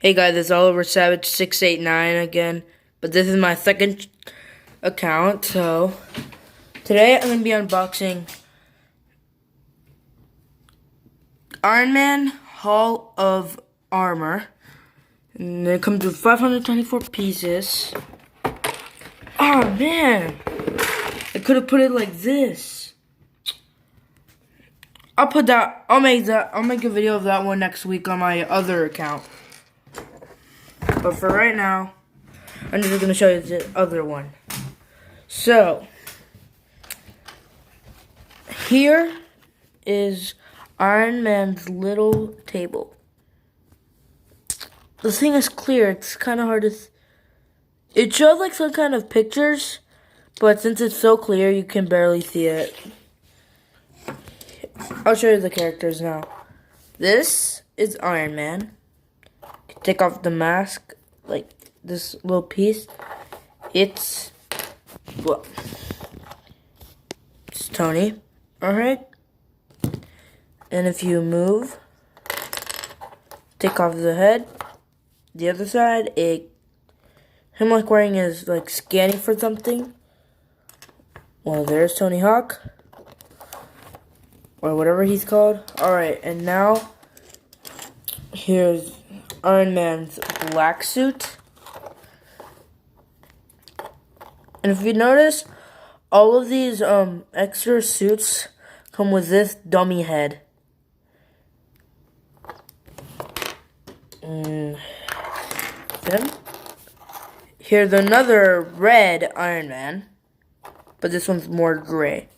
Hey guys, it's Oliver Savage 689 again, but this is my second account, so today I'm going to be unboxing Iron Man Hall of Armor, and it comes with 524 pieces. Oh man, I could have put it like this. I'll make a video of that one next week on my other account. But for right now, I'm just going to show you the other one. So, here is Iron Man's little table. The thing is clear. It's kind of hard to... It shows like some kind of pictures, but since it's so clear, you can barely see it. I'll show you the characters now. This is Iron Man. Take off the mask, like this little piece. It's Tony. Alright. And if you move, take off the head, the other side, him like wearing his, like scanning for something. Well, there's Tony Hawk. Or whatever he's called. Alright, and now, here's Iron Man's black suit. And if you notice, all of these extra suits come with this dummy head. Then here's another red Iron Man, but this one's more gray.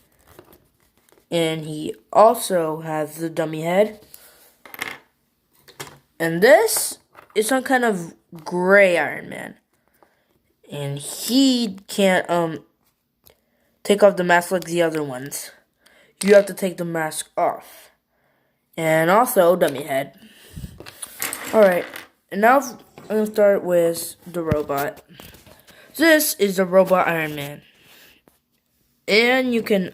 And he also has the dummy head. And this is some kind of gray Iron Man. And he can't take off the mask like the other ones. You have to take the mask off. And also dummy head. Alright, and now I'm going to start with the robot. This is the robot Iron Man. And you can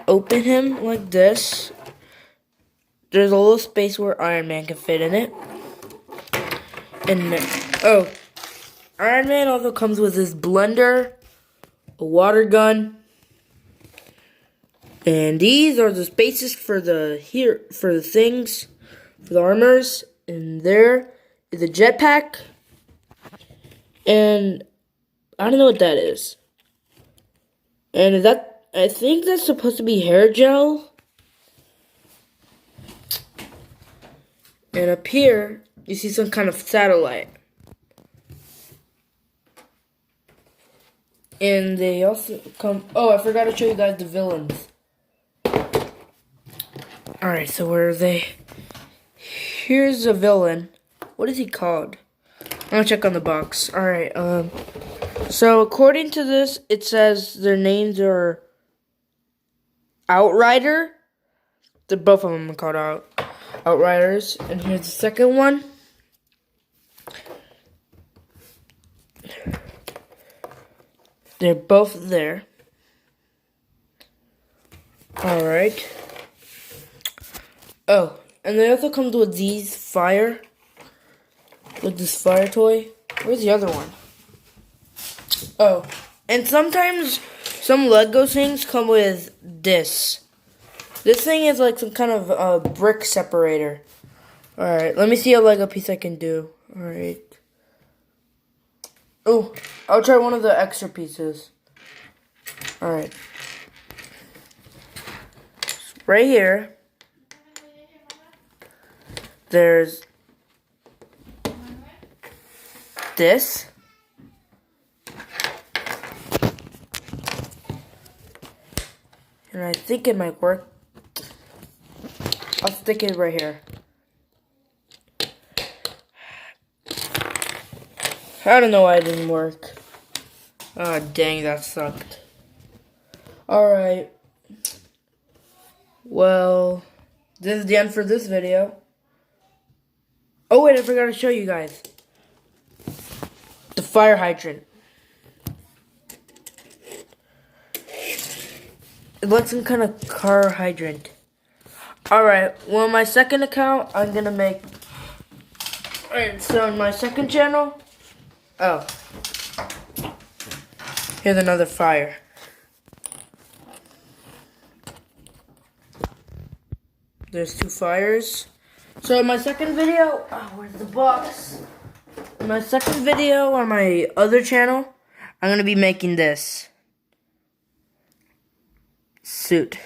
open him like this. There's a little space where Iron Man can fit in it. And Iron Man also comes with his blender, a water gun, and these are the spaces for the things, for the armors. And there is a jetpack, and I don't know what that is. And I think that's supposed to be hair gel. And up here, you see some kind of satellite. And they also come... Oh, I forgot to show you guys the villains. Alright, so where are they? Here's a villain. What is he called? I'm gonna check on the box. Alright, so according to this, it says their names are Outrider. Both of them are called Outriders. And here's the second one. They're both there. Alright. Oh, and they also come with these with this fire toy. Where's the other one? Oh, and sometimes some Lego things come with this. This thing is like some kind of brick separator. Alright, let me see a Lego piece I can do. Alright. Oh, I'll try one of the extra pieces. Alright. Right here, there's this. And I think it might work. I'll stick it right here. I don't know why it didn't work. Oh, dang, that sucked. Alright. Well, this is the end for this video. Oh, wait, I forgot to show you guys. The fire hydrant. It looks some kind of car hydrant. Alright, well, my second account, I'm gonna make Alright, so in my second channel, oh, here's another fire. There's 2 fires. So in my second video, oh, where's the box? In my second video on my other channel, I'm going to be making this suit.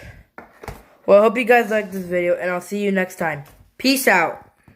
Well, I hope you guys liked this video, and I'll see you next time. Peace out.